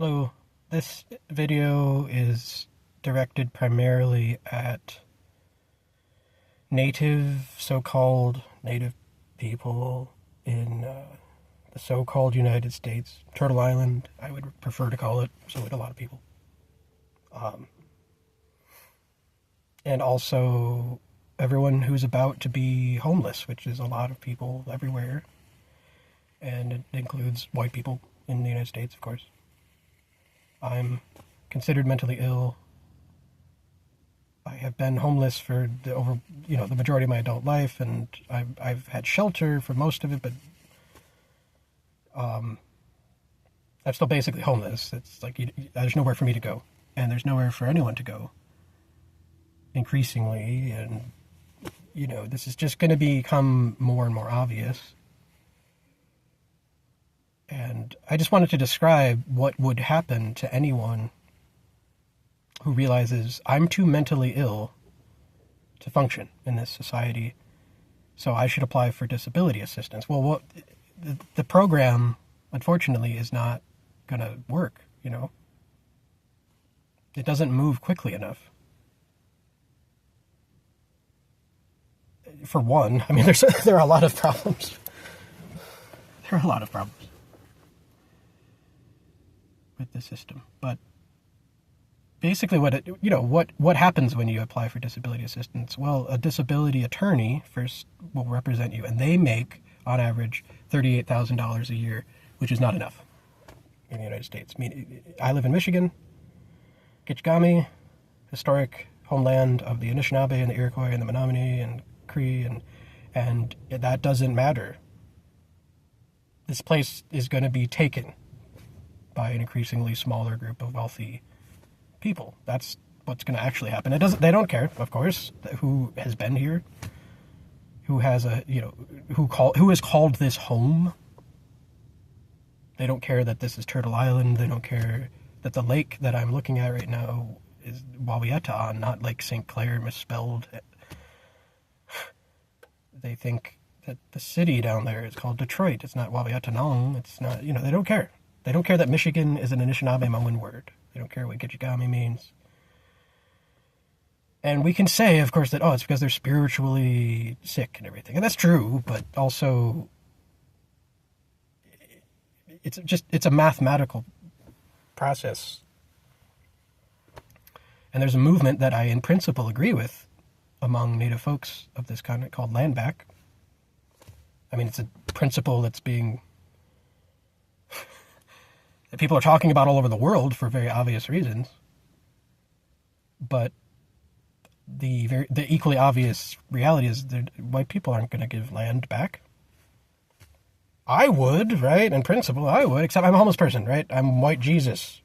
Hello, this video is directed primarily at so-called native people in the so-called United States. Turtle Island, I would prefer to call it, so would a lot of people. And also everyone who's about to be homeless, which is a lot of people everywhere. And it includes white people in the United States, of course. I'm considered mentally ill. I have been homeless for the majority of my adult life, and I've had shelter for most of it, but I'm still basically homeless. It's like there's nowhere for me to go, and there's nowhere for anyone to go. Increasingly, and this is just going to become more and more obvious. And I just wanted to describe what would happen to anyone who realizes I'm too mentally ill to function in this society, so I should apply for disability assistance. Well, the program, unfortunately, is not going to work, It doesn't move quickly enough. For one, I mean, there are a lot of problems. There are a lot of problems with the system, but basically what happens when you apply for disability assistance? Well, a disability attorney first will represent you, and they make on average $38,000 a year, which is not enough in the United States. I mean, I live in Michigan, Gitchigami, historic homeland of the Anishinaabe and the Iroquois and the Menominee and Cree, and that doesn't matter. This place is going to be taken by an increasingly smaller group of wealthy people. That's what's going to actually happen. They don't care, of course, who has been here, who has who has called this home. They don't care that this is Turtle Island. They don't care that the lake that I'm looking at right now is Wawiyata, not Lake St. Clair misspelled. They think that the city down there is called Detroit. It's not Wawiatanong. It's not, they don't care. They don't care that Michigan is an Anishinaabe-Moan word. They don't care what Gitchigami means. And we can say, of course, that, it's because they're spiritually sick and everything. And that's true, but also it's a mathematical process. And there's a movement that I, in principle, agree with among Native folks of this continent called land back. I mean, it's a principle that's being that people are talking about all over the world for very obvious reasons. But the equally obvious reality is that white people aren't going to give land back. I would, right? In principle, I would, except I'm a homeless person, right? I'm white Jesus.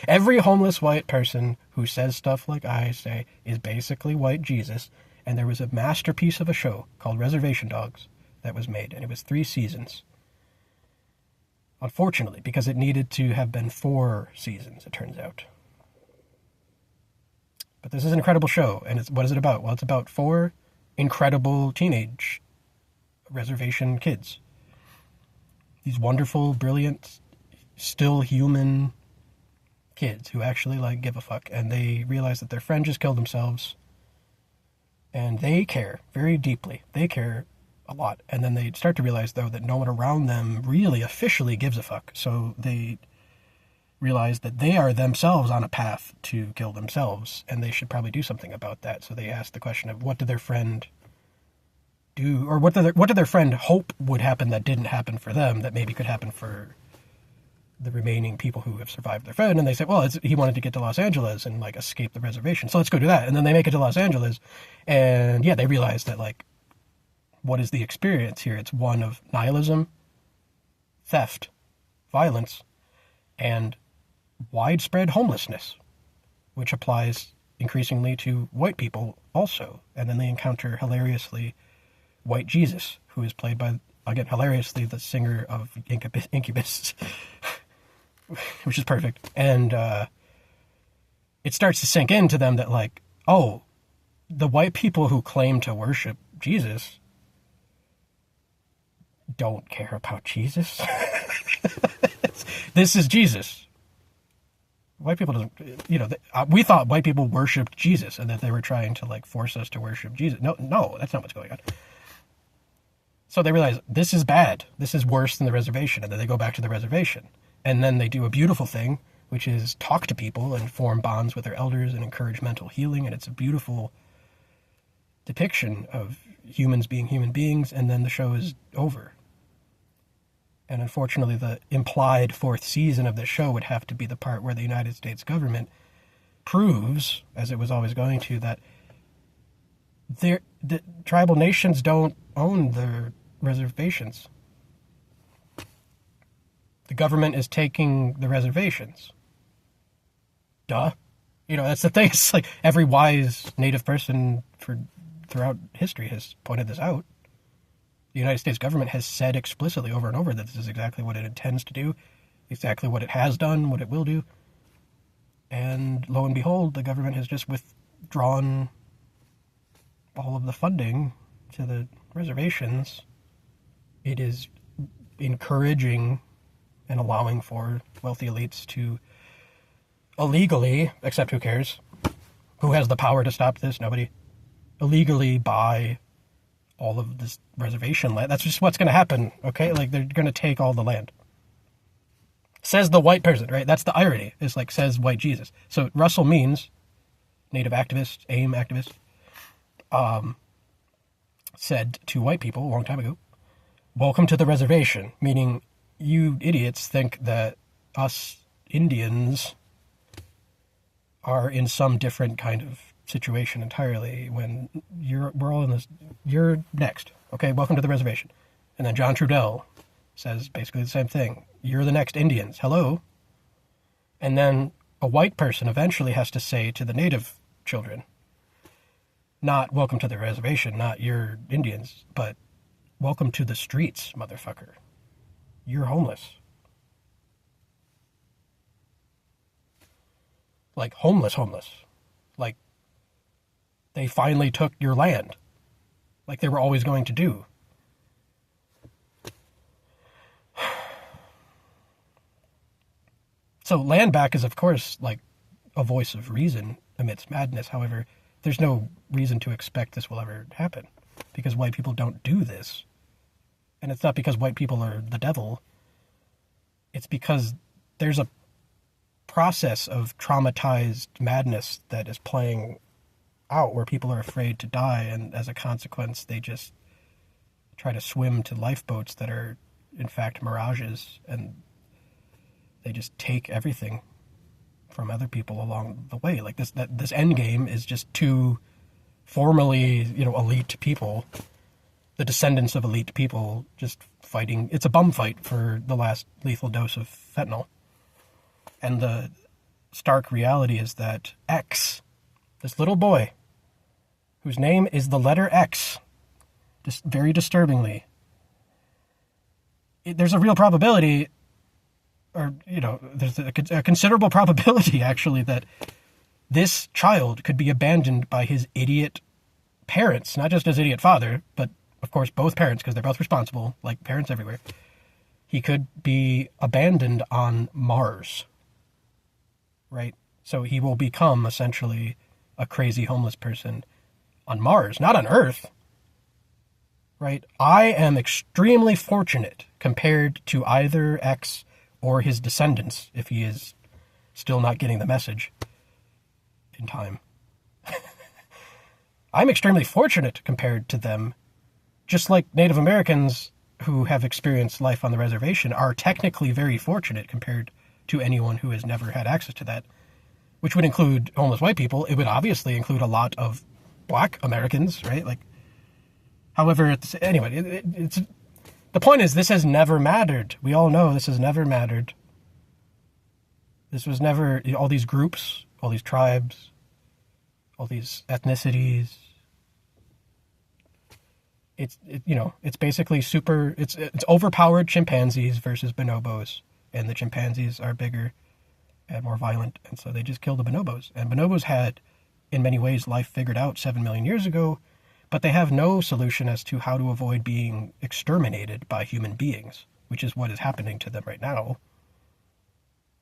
Every homeless white person who says stuff like I say is basically white Jesus. And there was a masterpiece of a show called Reservation Dogs that was made, and it was 3 seasons. Unfortunately, because it needed to have been 4 seasons, it turns out. But this is an incredible show, and what is it about? Well, it's about 4 incredible teenage reservation kids. These wonderful, brilliant, still human kids who actually give a fuck, and they realize that their friend just killed themselves, and they care very deeply. They care a lot. And then they start to realize, though, that no one around them really officially gives a fuck. So they realize that they are themselves on a path to kill themselves, and they should probably do something about that. So they ask the question of, what did their friend do, or what did their friend hope would happen that didn't happen for them, that maybe could happen for the remaining people who have survived their friend? And they say, well, he wanted to get to Los Angeles and escape the reservation, so let's go do that. And then they make it to Los Angeles, and they realize that what is the experience here? It's one of nihilism, theft, violence, and widespread homelessness, which applies increasingly to white people also. And then they encounter, hilariously, white Jesus, who is played by, again, hilariously, the singer of Incubus, which is perfect. And it starts to sink into them that, the white people who claim to worship Jesus don't care about Jesus. this is Jesus. White people don't, we thought white people worshipped Jesus and that they were trying to like force us to worship Jesus. No, that's not what's going on. So they realize this is bad. This is worse than the reservation. And then they go back to the reservation. And then they do a beautiful thing, which is talk to people and form bonds with their elders and encourage mental healing. And it's a beautiful depiction of humans being human beings. And then the show is over. And unfortunately, the implied fourth season of the show would have to be the part where the United States government proves, as it was always going to, that the tribal nations don't own their reservations. The government is taking the reservations. Duh. That's the thing. It's like every wise Native person throughout history has pointed this out. The United States government has said explicitly over and over that this is exactly what it intends to do, exactly what it has done, what it will do. And lo and behold, the government has just withdrawn all of the funding to the reservations. It is encouraging and allowing for wealthy elites to illegally, except who cares? Who has the power to stop this? Nobody. Illegally buy all of this reservation land. That's just what's going to happen, okay? Like, they're going to take all the land. Says the white person, right? That's the irony. It's like, says white Jesus. So Russell Means, Native activist, AIM activist, said to white people a long time ago, welcome to the reservation, meaning you idiots think that us Indians are in some different kind of situation entirely when we're all in this. You're next. Okay, welcome to the reservation. And then John Trudell says basically the same thing. You're the next Indians. Hello. And then a white person eventually has to say to the native children, not welcome to the reservation, not you're Indians, but welcome to the streets, motherfucker. You're homeless. Like homeless. Like they finally took your land. Like they were always going to do. So land back is, of course, like a voice of reason amidst madness. However, there's no reason to expect this will ever happen because white people don't do this. And it's not because white people are the devil. It's because there's a process of traumatized madness that is playing out where people are afraid to die, and as a consequence they just try to swim to lifeboats that are in fact mirages, and they just take everything from other people along the way. Like this end game is just two formerly elite people, the descendants of elite people, just fighting. It's a bum fight for the last lethal dose of fentanyl. And the stark reality is that X, this little boy, whose name is the letter X, just very disturbingly, there's a real probability, or, there's a considerable probability, actually, that this child could be abandoned by his idiot parents, not just his idiot father, but, of course, both parents, because they're both responsible, like parents everywhere. He could be abandoned on Mars, right? So he will become, essentially, a crazy homeless person on Mars, not on Earth, right? I am extremely fortunate compared to either X or his descendants, if he is still not getting the message in time. I'm extremely fortunate compared to them, just like Native Americans who have experienced life on the reservation are technically very fortunate compared to anyone who has never had access to that, which would include homeless white people. It would obviously include a lot of black Americans, right? Like, however, it's the point is, this has never mattered. We all know this has never mattered. This was never, all these groups, all these tribes, all these ethnicities. It's basically it's overpowered chimpanzees versus bonobos, and the chimpanzees are bigger and more violent, and so they just kill the bonobos. And bonobos had, in many ways, life figured out 7 million years ago, but they have no solution as to how to avoid being exterminated by human beings, which is what is happening to them right now.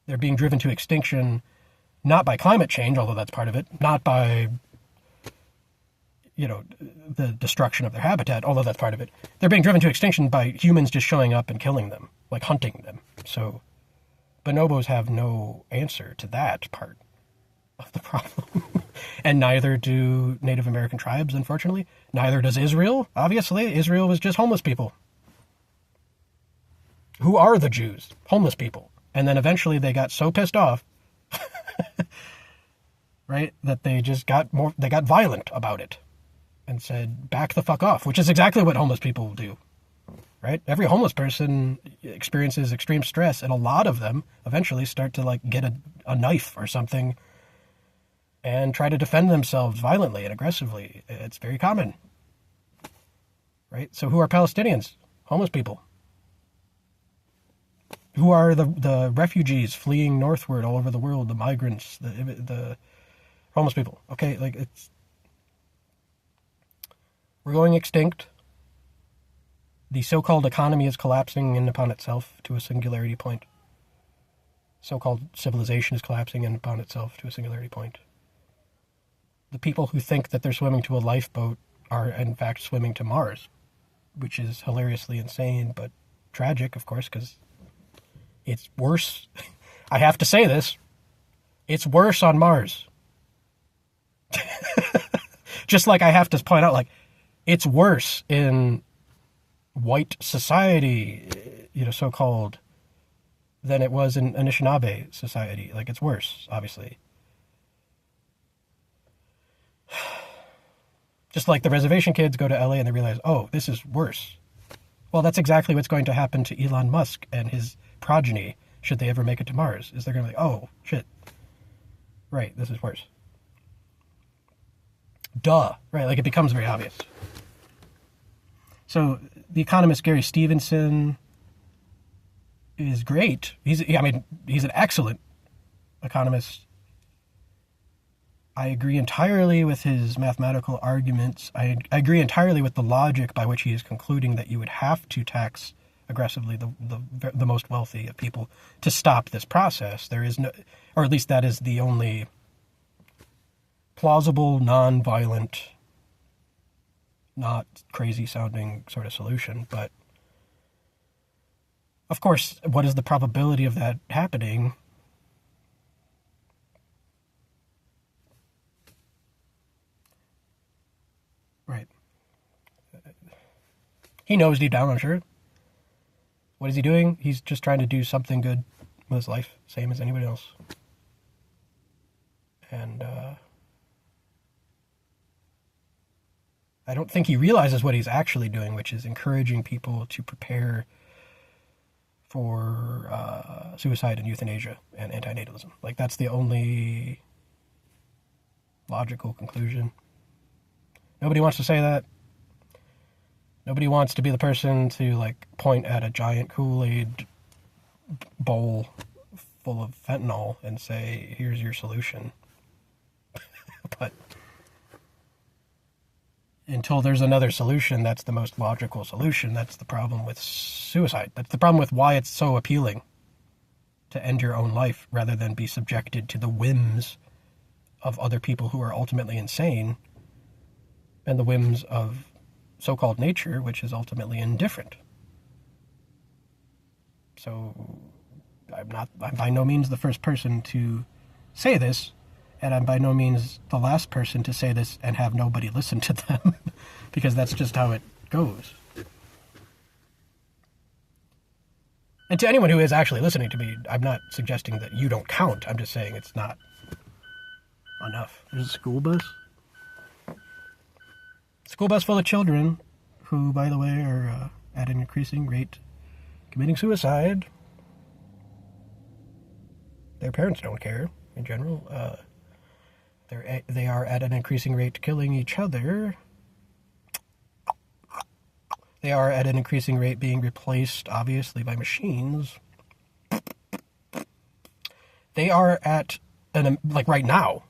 They're being driven to extinction not by climate change, although that's part of it, not by, the destruction of their habitat, although that's part of it. They're being driven to extinction by humans just showing up and killing them, like hunting them. So bonobos have no answer to that part of the problem. And neither do Native American tribes, unfortunately. Neither does Israel, obviously. Israel was just homeless people. Who are the Jews? Homeless people. And then eventually they got so pissed off, right, that they just got violent about it and said, back the fuck off, which is exactly what homeless people do, right? Every homeless person experiences extreme stress, and a lot of them eventually start to like get a knife or something and try to defend themselves violently and aggressively. It's very common, right? So who are Palestinians? Homeless people. Who are the refugees fleeing northward all over the world, the migrants, the homeless people? Okay, like we're going extinct. The so-called economy is collapsing in upon itself to a singularity point. So-called civilization is collapsing in upon itself to a singularity point. The people who think that they're swimming to a lifeboat are in fact swimming to Mars, which is hilariously insane, but tragic, of course, because it's worse. I have to say this. It's worse on Mars. Just like I have to point out, like, it's worse in white society, so-called, than it was in Anishinaabe society. Like, it's worse, obviously. Just like the reservation kids go to LA and they realize, oh, this is worse. Well, that's exactly what's going to happen to Elon Musk and his progeny, should they ever make it to Mars, is they're going to be like, oh, shit. Right, this is worse. Duh. Right, like it becomes very obvious. So the economist Gary Stevenson is great. He's an excellent economist. I agree entirely with his mathematical arguments. I agree entirely with the logic by which he is concluding that you would have to tax aggressively the most wealthy of people to stop this process. There is no, or at least that is the only plausible, non-violent, not crazy-sounding sort of solution. But, of course, what is the probability of that happening? Right. He knows deep down, I'm sure. What is he doing? He's just trying to do something good with his life, same as anybody else. And I don't think he realizes what he's actually doing, which is encouraging people to prepare for suicide and euthanasia and antinatalism. Like, that's the only logical conclusion. Nobody wants to say that. Nobody wants to be the person to, like, point at a giant Kool-Aid bowl full of fentanyl and say, here's your solution. But until there's another solution, that's the most logical solution. That's the problem with suicide. That's the problem with why it's so appealing to end your own life rather than be subjected to the whims of other people who are ultimately insane and the whims of so-called nature, which is ultimately indifferent. So I'm by no means the first person to say this, and I'm by no means the last person to say this and have nobody listen to them, because that's just how it goes. And to anyone who is actually listening to me, I'm not suggesting that you don't count. I'm just saying it's not enough. There's a school bus. School bus full of children who, by the way, are at an increasing rate committing suicide. Their parents don't care, in general. They are at an increasing rate killing each other. They are at an increasing rate being replaced, obviously, by machines. They are at, like right now,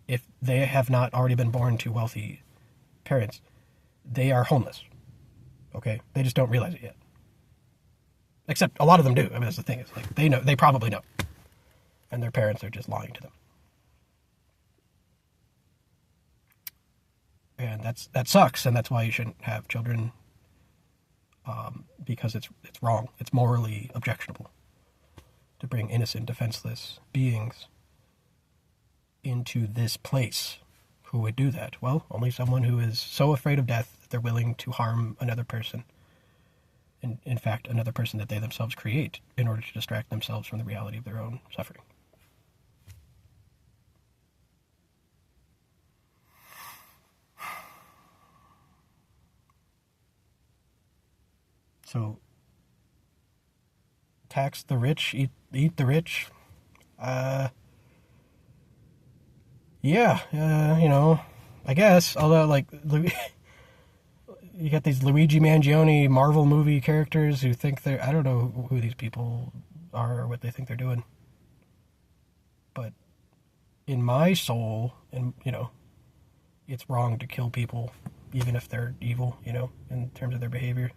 if they have not already been born to wealthy parents, they are homeless. Okay? They just don't realize it yet. Except a lot of them do. I mean, that's the thing. It's like they probably know. And their parents are just lying to them. And that sucks, and that's why you shouldn't have children, because it's wrong. It's morally objectionable to bring innocent, defenseless beings into this place. Who would do that? Well, only someone who is so afraid of death that they're willing to harm another person. In fact, another person that they themselves create in order to distract themselves from the reality of their own suffering. So, tax the rich, eat the rich. Yeah, I guess. Although, like, you got these Luigi Mangione Marvel movie characters who think they're... I don't know who these people are or what they think they're doing. But in my soul, and it's wrong to kill people, even if they're evil, in terms of their behavior.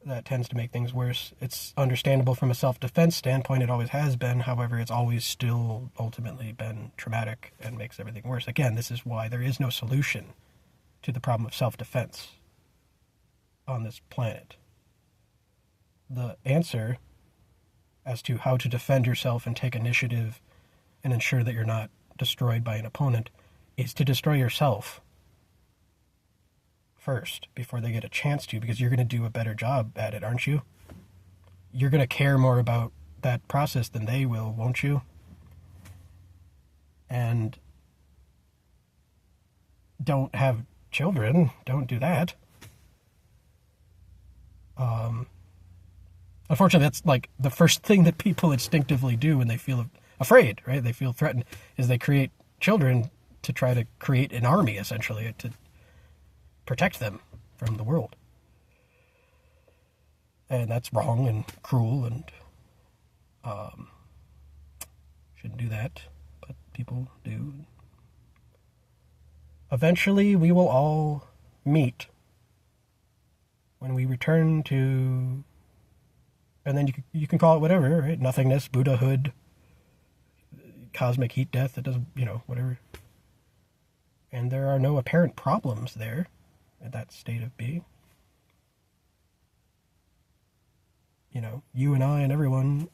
That tends to make things worse. It's understandable from a self-defense standpoint. It always has been. However, it's always still ultimately been traumatic and makes everything worse. Again, this is why there is no solution to the problem of self-defense on this planet. The answer as to how to defend yourself and take initiative and ensure that you're not destroyed by an opponent is to destroy yourself first before they get a chance to, because you're going to do a better job at it, aren't you? You're going to care more about that process than they will, won't you? And don't have children. Don't do that. Unfortunately, that's like the first thing that people instinctively do when they feel afraid, right? They feel threatened, is they create children to try to create an army, essentially, to protect them from the world. And that's wrong and cruel and shouldn't do that, but people do. Eventually we will all meet when we return to, and then you can call it whatever, right? Nothingness, Buddhahood, cosmic heat death, it doesn't, whatever. And there are no apparent problems there. At that state of being. You and I and everyone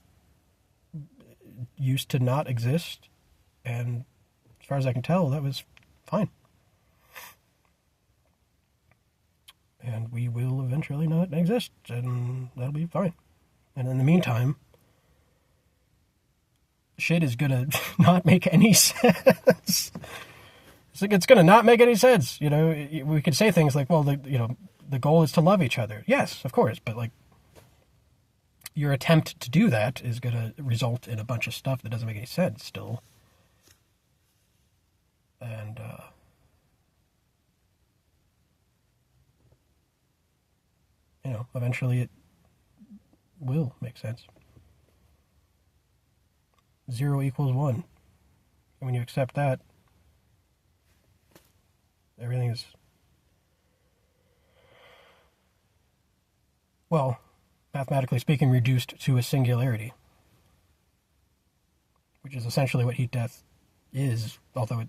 used to not exist, and as far as I can tell, that was fine. And we will eventually not exist, and that'll be fine. And in the meantime, shit is gonna not make any sense. It's going to not make any sense. We could say things like, well, the goal is to love each other. Yes, of course. But your attempt to do that is going to result in a bunch of stuff that doesn't make any sense still. And, eventually it will make sense. 0 equals 1. And when you accept that, everything is, well, mathematically speaking, reduced to a singularity, which is essentially what heat death is, although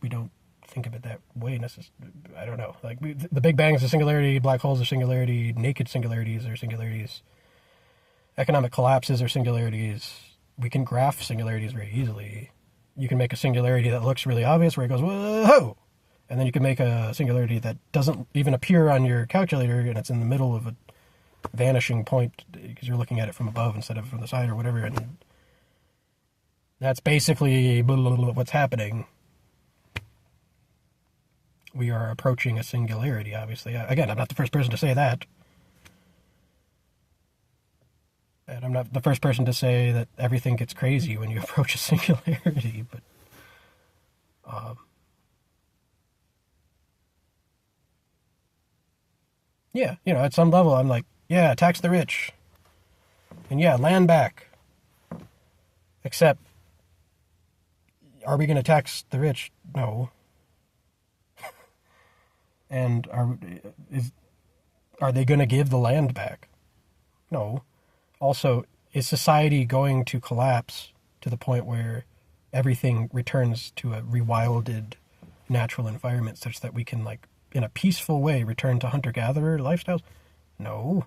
we don't think of it that way necessarily. I don't know. The Big Bang is a singularity, black holes are singularity, naked singularities are singularities, economic collapses are singularities. We can graph singularities very easily. You can make a singularity that looks really obvious where it goes, whoa! And then you can make a singularity that doesn't even appear on your calculator, and it's in the middle of a vanishing point because you're looking at it from above instead of from the side or whatever. And that's basically what's happening. We are approaching a singularity, obviously. Again, I'm not the first person to say that. And I'm not the first person to say that everything gets crazy when you approach a singularity, but yeah, at some level I'm like, yeah, tax the rich. And yeah, land back. Except, are we going to tax the rich? No. And Are they going to give the land back? No. Also, is society going to collapse to the point where everything returns to a rewilded natural environment such that we can, like, in a peaceful way, return to hunter-gatherer lifestyles? No.